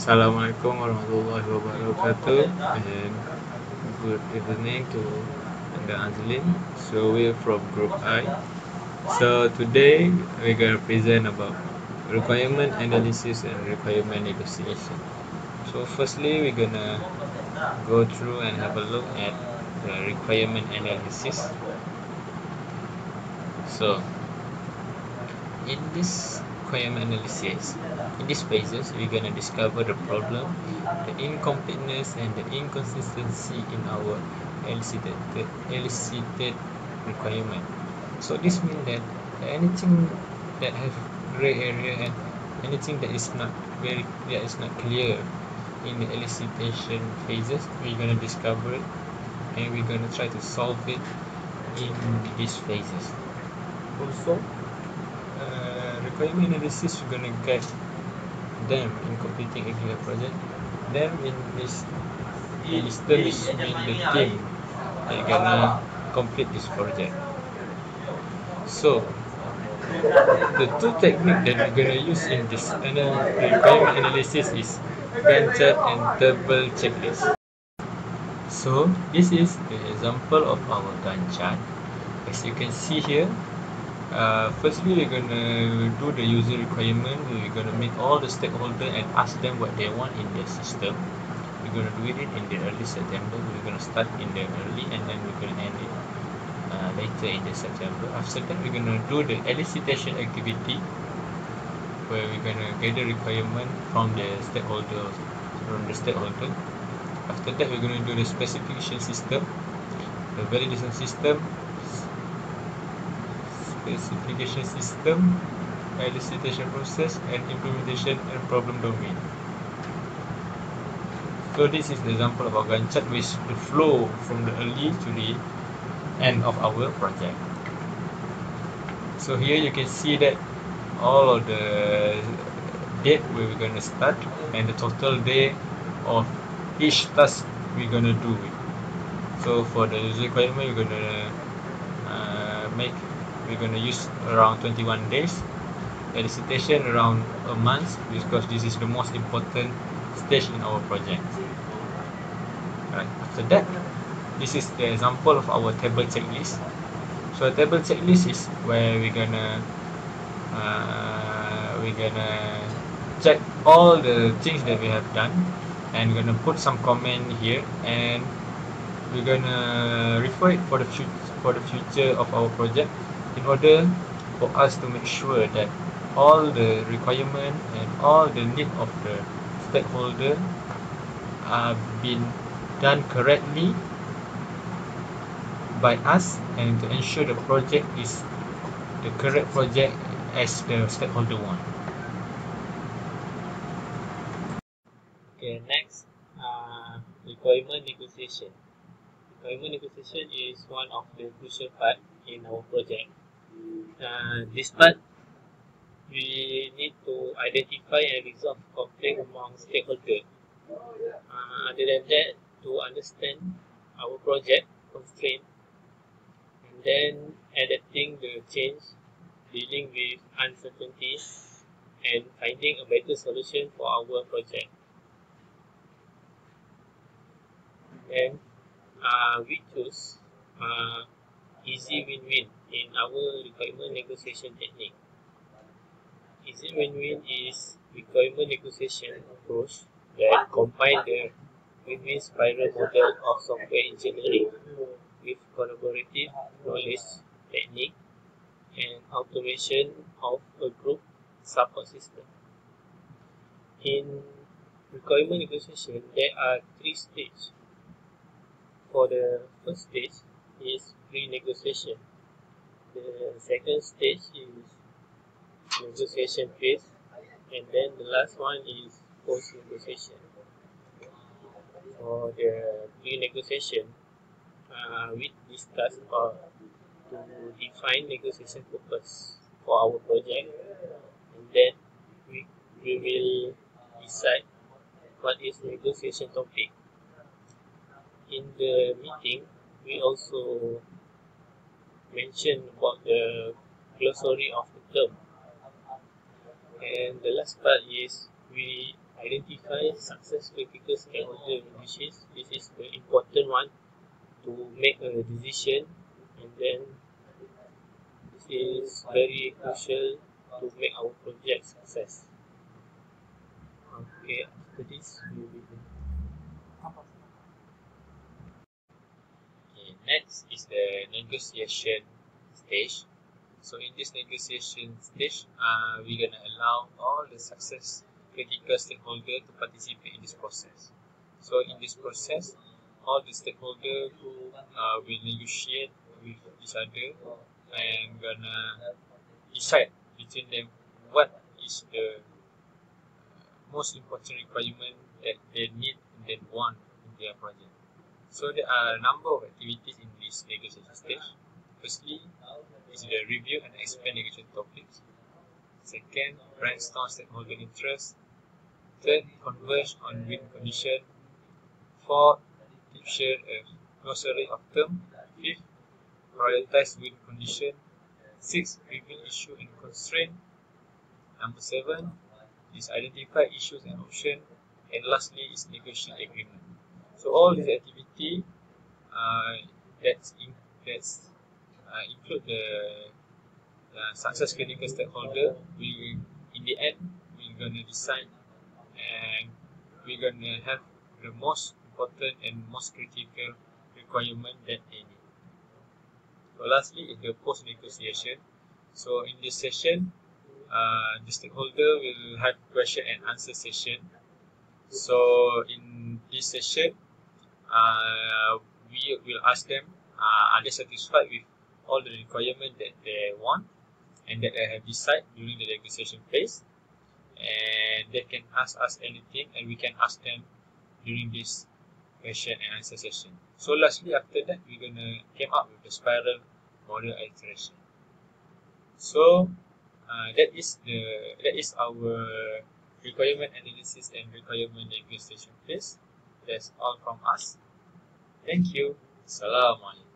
Assalamualaikum warahmatullahi wabarakatuh, and good evening to the Anzlin. So we're from Group I. So today we're gonna present about requirement analysis and requirement negotiation. So firstly, we're gonna go through and have a look at the requirement analysis. So in this requirement analysis, in these phases, we're gonna discover the problem, the incompleteness, and the inconsistency in our elicited requirement. So this means that anything that have gray area and anything that is not clear in the elicitation phases, we're gonna discover it and we're gonna try to solve it in these phases. Also, requirement analysis, we're gonna guide them in completing a given project. Them in this instance mean the team that gonna complete this project. So the two techniques that we're gonna use in this requirement analysis is Gantt chart and table checklist. So this is the example of our Gantt chart. As you can see here, firstly we're gonna do the user requirement. We're gonna meet all the stakeholders and ask them what they want in their system. We're gonna do it in the early September. We're gonna start in the early and then we're gonna end it later in the September. After that, we're gonna do the elicitation activity where we're gonna gather requirement from the stakeholders. After that, we're gonna do the specification system, the validation system, elicitation process, and implementation and problem domain. So this is the example of our Gantt chart, which the flow from the early to the end of our project. So here you can see that all of the date where we're going to start and the total day of each task we're going to do it. So for the user requirement, we're going to use around 21 days. Elicitation around a month, because this is the most important stage in our project. Right. After that, this is the example of our table checklist. So a table checklist is where we're gonna check all the things that we have done, and we're gonna put some comment here, and we're gonna refer it for the future of our project, in order for us to make sure that all the requirement and all the need of the stakeholder are being done correctly by us, and to ensure the project is the correct project as the stakeholder want. Okay, next, requirement negotiation. Requirement negotiation is one of the crucial part in our project. This part, we need to identify and resolve conflict among stakeholders. Other than that, to understand our project constraint, and then adapting the change, dealing with uncertainties, and finding a better solution for our project. And we choose easy win-win in our requirement negotiation technique. Easy win-win is requirement negotiation approach that combine the win-win spiral model of software engineering with collaborative knowledge technique and automation of a group support system. In requirement negotiation, there are 3 stages. For the first stage is pre-negotiation. The second stage is negotiation phase, and then the last one is post-negotiation. For the pre-negotiation, we discuss about to define negotiation purpose for our project, and then we will decide what is negotiation topic. In the meeting, we also mention about the glossary of the term. And the last part is we identify success critical stakeholder issues. This is the important one to make a decision, and then this is very crucial to make our project success. Okay, after this we will. Okay, next is the negotiation stage. So in this negotiation stage, we're gonna allow all the success critical stakeholders to participate in this process. So in this process, all the stakeholders will negotiate with each other and gonna decide between them what is the most important requirement that they need and they want in their project. So there are a number of activities in this negotiation stage. Firstly, is the review and explain negotiation topics. Second, brainstorm stakeholder interest. Third, converge on win condition. Fourth, share a glossary of terms. Fifth, prioritize win condition. Sixth, reveal issue and constraint. Number 7 is identify issues and options. And lastly is negotiate agreement. So all these activity that's include the success critical stakeholder. We in the end we're gonna decide and we're gonna have the most important and most critical requirement that they need. So lastly is the post negotiation. So in this session, the stakeholder will have question and answer session. So in this session, we will ask them, are they satisfied with all the requirements that they want and that they have decided during the negotiation phase, and they can ask us anything and we can ask them during this question and answer session. So lastly, after that, we're gonna come up with the spiral model iteration. So that is our requirement analysis and requirement negotiation phase. That's all from us. Thank you. Assalamualaikum.